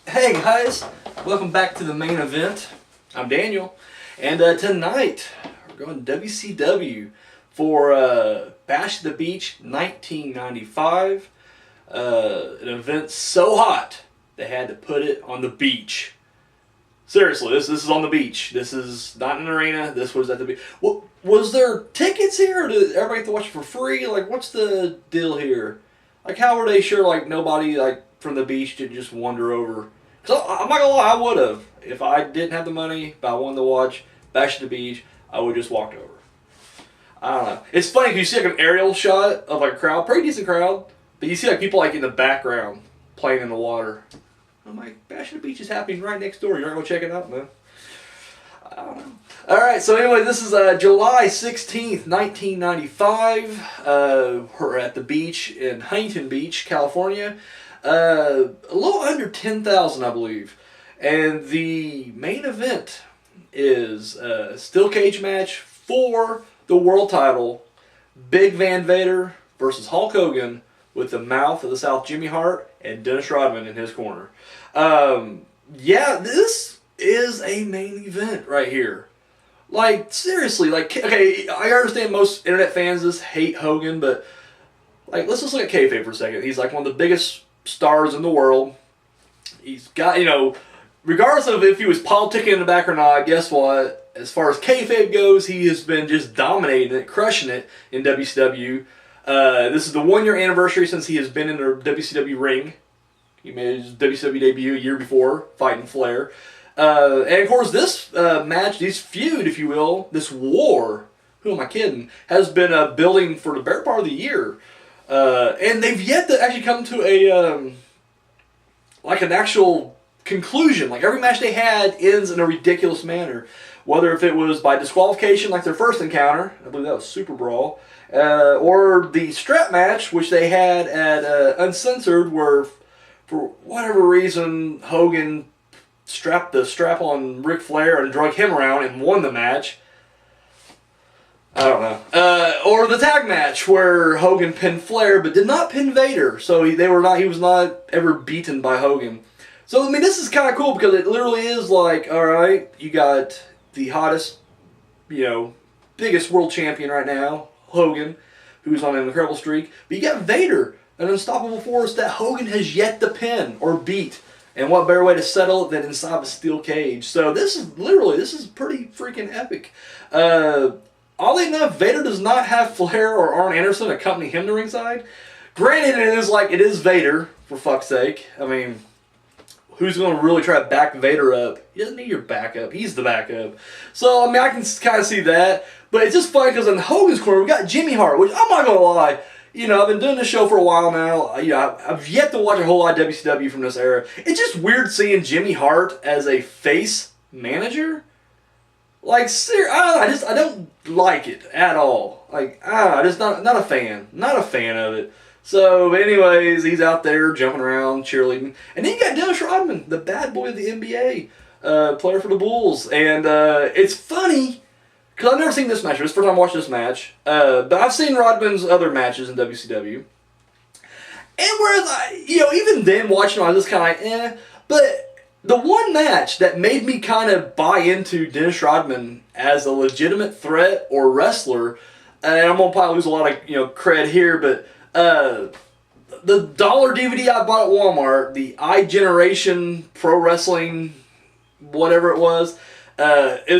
Hey guys, welcome back to the main event. I'm Daniel, and tonight we're going to WCW for Bash at the Beach 1995. An event so hot they had to put it on the beach. Seriously, this is on the beach. This is not an arena. This was at the beach. What, was there tickets here, or did everybody have to watch it for free? Like, what's the deal here? Like, how were they sure like nobody like from the beach did just wander over? So I'm not gonna lie, I would have. If I didn't have the money, but I wanted to watch Bash at the Beach, I would just walked over. I don't know. It's funny because you see like an aerial shot of like a crowd, pretty decent crowd, but you see like people like in the background playing in the water. I'm like, Bash at the Beach is happening right next door. You're not gonna check it out, man? I don't know. All right, so anyway, this is July 16th, 1995. We're at the beach in Huntington Beach, California. A little under 10,000, I believe. And the main event is a steel cage match for the world title. Big Van Vader versus Hulk Hogan with the mouth of the South, Jimmy Hart, and Dennis Rodman in his corner. Yeah, this is a main event right here. Like, seriously, like, okay, I understand most internet fans just hate Hogan, but, like, let's just look at kayfabe for a second. He's, like, one of the biggest stars in the world. He's got, you know, regardless of if he was politicking in the back or not, guess what? As far as kayfabe goes, he has been just dominating it, crushing it in WCW. This is the 1 year anniversary since he has been in the WCW ring. He made his WCW debut a year before, fighting Flair. And of course, this match, this feud, if you will, this war, who am I kidding, has been building for the better part of the year. And they've yet to actually come to a, like an actual conclusion. Like every match they had ends in a ridiculous manner. Whether if it was by disqualification like their first encounter, I believe that was Super Brawl, or the strap match, which they had at Uncensored, where for whatever reason Hogan strapped the strap on Ric Flair and drug him around and won the match. I don't know. Or the tag match where Hogan pinned Flair but did not pin Vader. So he was not ever beaten by Hogan. So, I mean, this is kind of cool because it literally is like, alright, you got the hottest, you know, biggest world champion right now, Hogan, who's on an incredible streak. But you got Vader, an unstoppable force that Hogan has yet to pin or beat. And what better way to settle it than inside a steel cage. So this is pretty freaking epic. Oddly enough, Vader does not have Flair or Arn Anderson accompany him to ringside. Granted, it is Vader, for fuck's sake. I mean, who's going to really try to back Vader up? He doesn't need your backup. He's the backup. So, I mean, I can kind of see that. But it's just funny because in Hogan's corner, we got Jimmy Hart, which I'm not going to lie. You know, I've been doing this show for a while now. You know, I've yet to watch a whole lot of WCW from this era. It's just weird seeing Jimmy Hart as a face manager. Like, I don't like it at all. Like, I just not a fan. Not a fan of it. So, anyways, he's out there jumping around, cheerleading. And then you got Dennis Rodman, the bad boy of the NBA, player for the Bulls. And it's funny, because I've never seen this match. It's the first time I watched this match. But I've seen Rodman's other matches in WCW. And whereas, even then watching him, I was just kind of like, But the one match that made me kind of buy into Dennis Rodman as a legitimate threat or wrestler, and I'm going to probably lose a lot of cred here, but the dollar DVD I bought at Walmart, the iGeneration Pro Wrestling, whatever it was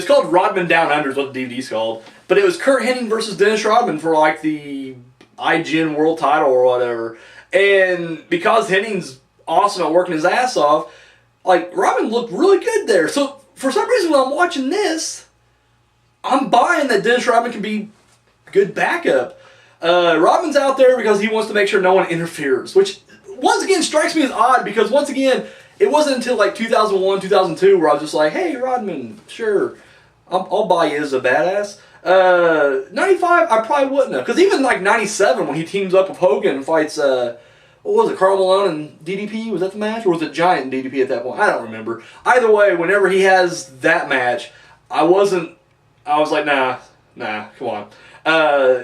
called Rodman Down Under is what the DVD's called, but it was Kurt Hennig versus Dennis Rodman for like the iGen World title or whatever, and because Henning's awesome at working his ass off, like, Rodman looked really good there. So, for some reason, when I'm watching this, I'm buying that Dennis Rodman can be good backup. Rodman's out there because he wants to make sure no one interferes, which, once again, strikes me as odd because, once again, it wasn't until, like, 2001, 2002 where I was just like, hey, Rodman, sure, I'll buy you as a badass. 95, I probably wouldn't have. Because even, like, 97, when he teams up with Hogan and fights, what was it, Karl Malone and DDP? Was that the match? Or was it Giant and DDP at that point? I don't remember. Either way, whenever he has that match, I was like, nah, come on.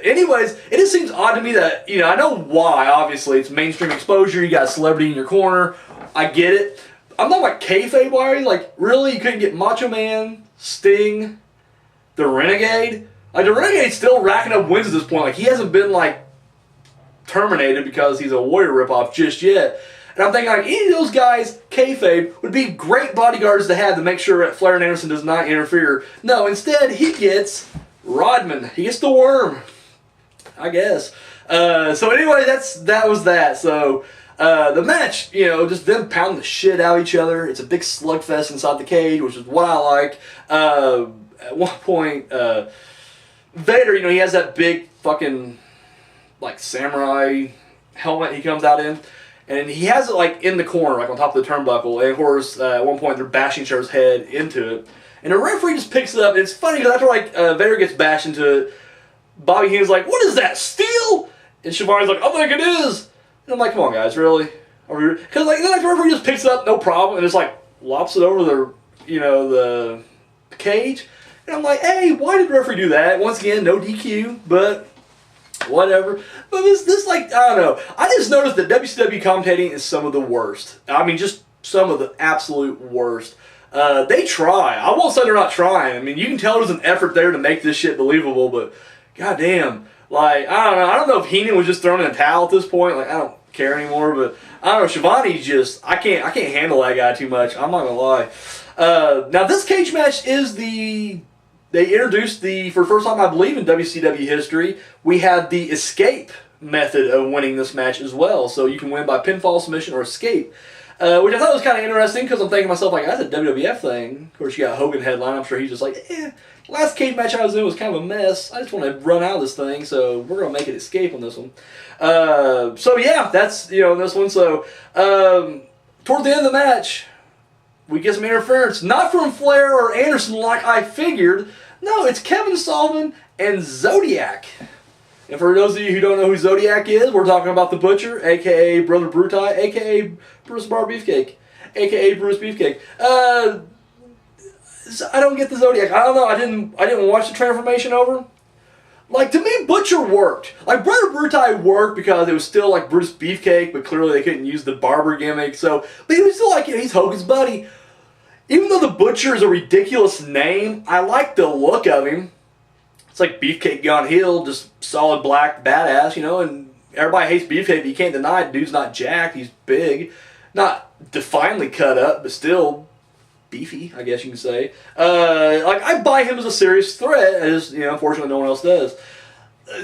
Anyways, it just seems odd to me that, I know why, obviously. It's mainstream exposure. You got a celebrity in your corner. I get it. I'm not like kayfabe wise. Like, really, you couldn't get Macho Man, Sting, the Renegade. Like, the Renegade's still racking up wins at this point. Like, he hasn't been like terminated because he's a Warrior ripoff just yet. And I'm thinking, like, any of those guys, kayfabe, would be great bodyguards to have to make sure that Flair and Anderson does not interfere. No, instead, he gets Rodman. He gets the Worm, I guess. So anyway, that was that. So the match, you know, just them pounding the shit out of each other. It's a big slugfest inside the cage, which is what I like. At one point, Vader, you know, he has that big fucking like samurai helmet he comes out in. And he has it like in the corner, like on top of the turnbuckle. And of course, at one point they're bashing each other's head into it. And the referee just picks it up. And it's funny because after like Vader gets bashed into it, Bobby Heenan's like, "What is that, steel?" And Shivari's like, "I think it is." And I'm like, "Come on, guys, really?" Because like then like, the referee just picks it up, no problem, and just like lops it over the, you know, the cage. And I'm like, "Hey, why did the referee do that?" Once again, no DQ, but whatever. But this like, I don't know. I just noticed that WCW commentating is some of the worst. I mean, just some of the absolute worst. They try. I won't say they're not trying. I mean, you can tell there's an effort there to make this shit believable, but goddamn, like, I don't know. I don't know if Heenan was just throwing in a towel at this point. Like, I don't care anymore, but I don't know. Shivani's just, I can't handle that guy too much. I'm not gonna lie. Now this cage match is they introduced for the first time, I believe, in WCW history, we had the escape method of winning this match as well. So you can win by pinfall, submission, or escape. Which I thought was kind of interesting because I'm thinking to myself, like, that's a WWF thing. Of course, you got Hogan headline. I'm sure he's just like, last cage match I was in was kind of a mess. I just want to run out of this thing, so we're going to make it escape on this one. So, yeah, that's, you know, this one. So, toward the end of the match, we get some interference. Not from Flair or Anderson like I figured. No, it's Kevin Sullivan and Zodiac. And for those of you who don't know who Zodiac is, we're talking about the Butcher, a.k.a. Brother Brutai, a.k.a. Bruce Bar Beefcake, a.k.a. Bruce Beefcake. I don't get the Zodiac. I don't know. I didn't watch the transformation over. Like, to me, Butcher worked. Like, Brother Brutai worked because it was still like Bruce Beefcake, but clearly they couldn't use the barber gimmick. So, but he was still like, you know, he's Hogan's buddy. Even though the Butcher is a ridiculous name, I like the look of him. It's like Beefcake gone heel, just solid black badass, you know, and everybody hates Beefcake, but you can't deny it. Dude's not jacked, he's big. Not definitely cut up, but still beefy, I guess you can say. Like, I buy him as a serious threat, as, you know, unfortunately no one else does.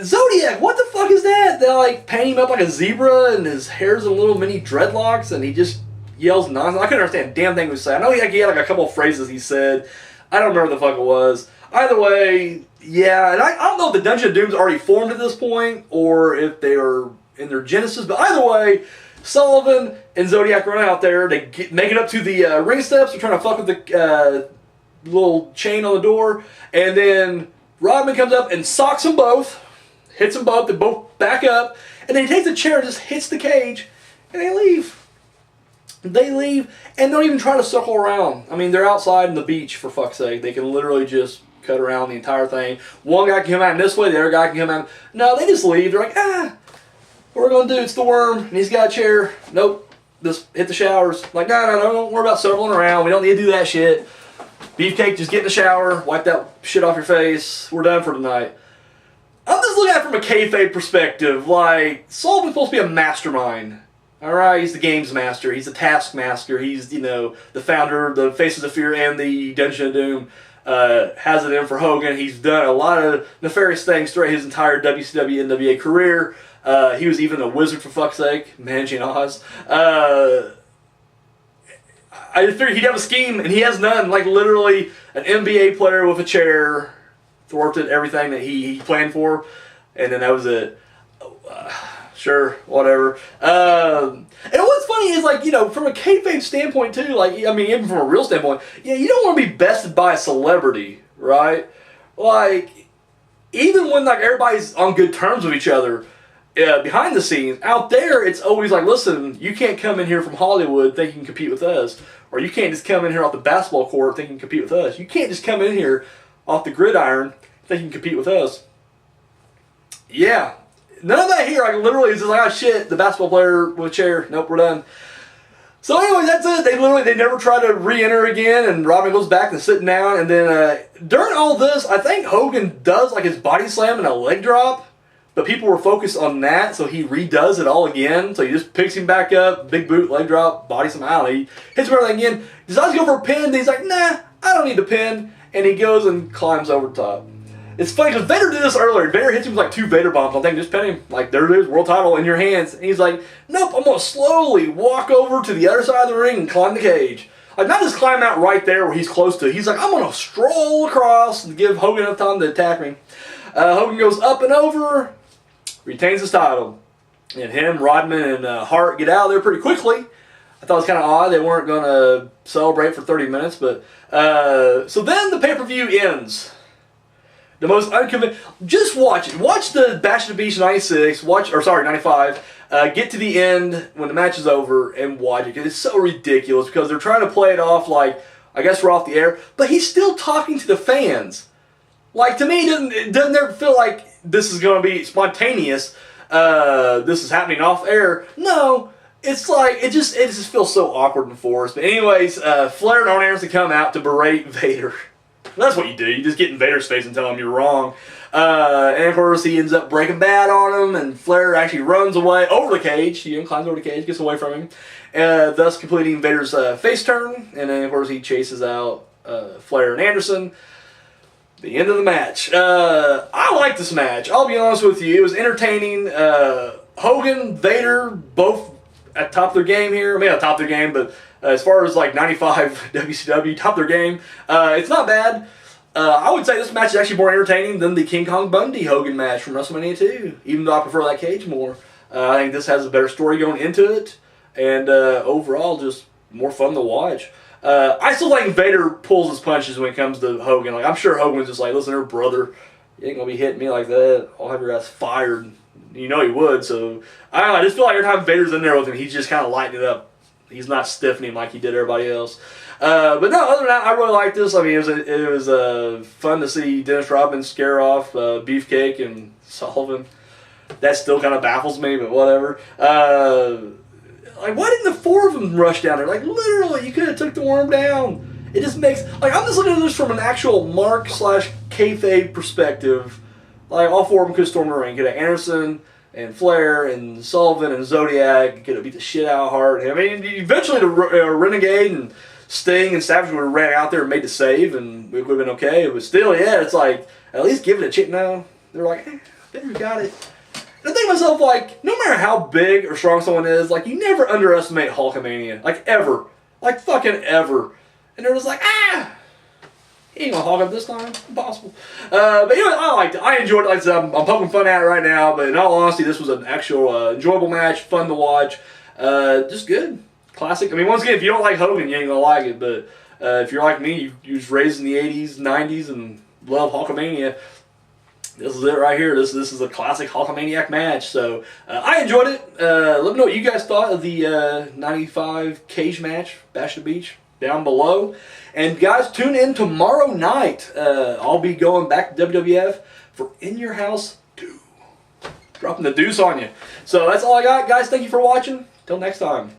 Zodiac, what the fuck is that? They like paint him up like a zebra, and his hair's in little mini dreadlocks, and he just yells nonsense. I couldn't understand a damn thing he was saying. I know he had like a couple of phrases he said. I don't remember what the fuck it was. Either way, yeah, and I don't know if the Dungeon of Doom's already formed at this point, or if they are in their genesis, but either way, Sullivan and Zodiac run out there, they make it up to the ring steps, they're trying to fuck with the little chain on the door, and then Rodman comes up and socks them both, hits them both, they both back up, and then he takes a chair and just hits the cage, and they leave. They leave and don't even try to circle around. I mean, they're outside on the beach, for fuck's sake. They can literally just cut around the entire thing. One guy can come out this way, the other guy can come out. No, they just leave. They're like, what we're going to do? It's the Worm, and he's got a chair. Nope, just hit the showers. Like, no, don't worry about circling around. We don't need to do that shit. Beefcake, just get in the shower, wipe that shit off your face. We're done for tonight. I'm just looking at it from a kayfabe perspective. Like, Sullivan's supposed to be a mastermind. Alright, he's the games master, he's the task master, he's, you know, the founder of the Faces of Fear and the Dungeon of Doom. Has it in for Hogan. He's done a lot of nefarious things throughout his entire WCW NWA career. He was even a wizard, for fuck's sake, managing Oz. I figured he'd have a scheme, and he has none. Like, literally, an NBA player with a chair thwarted everything that he planned for, and then that was it. Sure, whatever. And what's funny is, like, you know, from a kayfabe standpoint, too, like, I mean, even from a real standpoint, yeah, you don't want to be bested by a celebrity, right? Like, even when, like, everybody's on good terms with each other, behind the scenes, out there, it's always like, listen, you can't come in here from Hollywood thinking you can compete with us, or you can't just come in here off the basketball court thinking you can compete with us. You can't just come in here off the gridiron thinking you can compete with us. Yeah. None of that here. Like, literally, it's just like, oh shit, the basketball player with a chair. Nope, we're done. So anyway, that's it. They never try to re-enter again, and Rodman goes back and sitting down, and then during all this, I think Hogan does like his body slam and a leg drop, but people were focused on that, so he redoes it all again. So he just picks him back up, big boot, leg drop, body slam. I don't know. He hits him everything again. Decides to go for a pin. Then he's like, nah, I don't need to pin, and he goes and climbs over the top. It's funny because Vader did this earlier. Vader hits him with like 2 Vader bombs. I think just pin him. Like, there it is, world title in your hands. And he's like, nope, I'm going to slowly walk over to the other side of the ring and climb the cage. Like, not just climb out right there where he's close to. He's like, I'm going to stroll across and give Hogan enough time to attack me. Hogan goes up and over, retains his title. And him, Rodman, and Hart get out of there pretty quickly. I thought it was kind of odd. They weren't going to celebrate for 30 minutes. But so then the pay-per-view ends. The most unconvincing. Just watch it. Watch the Bash at the Beach 96. 95. Get to the end when the match is over and watch it. Because it's so ridiculous because they're trying to play it off like, I guess we're off the air. But he's still talking to the fans. Like, to me, it doesn't ever feel like this is going to be spontaneous. This is happening off air. No. It's like, it just feels so awkward and forced. But anyways, Flair and Arn Anderson come out to berate Vader. That's what you do. You just get in Vader's face and tell him you're wrong. And of course, he ends up breaking bad on him, and Flair actually runs away over the cage. He climbs over the cage, gets away from him, thus completing Vader's face turn. And then, of course, he chases out Flair and Anderson. The end of the match. I like this match. I'll be honest with you. It was entertaining. Hogan, Vader, both at top of their game here. I mean, not top of their game, but as far as like 95 WCW, top of their game. It's not bad. I would say this match is actually more entertaining than the King Kong Bundy Hogan match from WrestleMania 2, even though I prefer that cage more. I think this has a better story going into it, and overall just more fun to watch. I still think Vader pulls his punches when it comes to Hogan. Like, I'm sure Hogan's just like, listen, her brother, you ain't going to be hitting me like that. I'll have your ass fired. You know he would, so I don't know. I just feel like every time Vader's in there with him, he's just kind of lighting it up. He's not stiffening like he did everybody else. But no, other than that, I really like this. I mean, it was fun to see Dennis Rodman scare off Beefcake and Sullivan. That still kind of baffles me, but whatever. Like, why didn't the 4 of them rush down there? Like, literally, you could have took the worm down. It just makes, like, I'm just looking at this from an actual Mark/kayfabe perspective. Like, all 4 of them could have stormed the ring. Could have Anderson and Flair and Sullivan and Zodiac. Could have beat the shit out of Hart. I mean, eventually the Renegade and Sting and Savage would have ran out there and made the save, and it would have been okay. But still, yeah, it's like, at least give it a chance. No, they're like, I think we got it. And I think to myself, like, no matter how big or strong someone is, like, you never underestimate Hulkamania. Like, ever. Like, fucking ever. And they're just like, he ain't gonna hog up this time. Impossible. But anyway, I liked it. I enjoyed it. Like I said, I'm poking fun at it right now, but in all honesty, this was an actual enjoyable match, fun to watch. Just good. Classic. I mean, once again, if you don't like Hogan, you ain't gonna like it, but if you're like me, you was raised in the 80s, 90s, and love Hulkamania, this is it right here. This is a classic Hulkamaniac match. So I enjoyed it. Let me know what you guys thought of the 95 cage match, Bash the Beach, down below. And guys, tune in tomorrow night. I'll be going back to WWF for In Your House 2. Dropping the deuce on you. So that's all I got, guys. Thank you for watching. Till next time.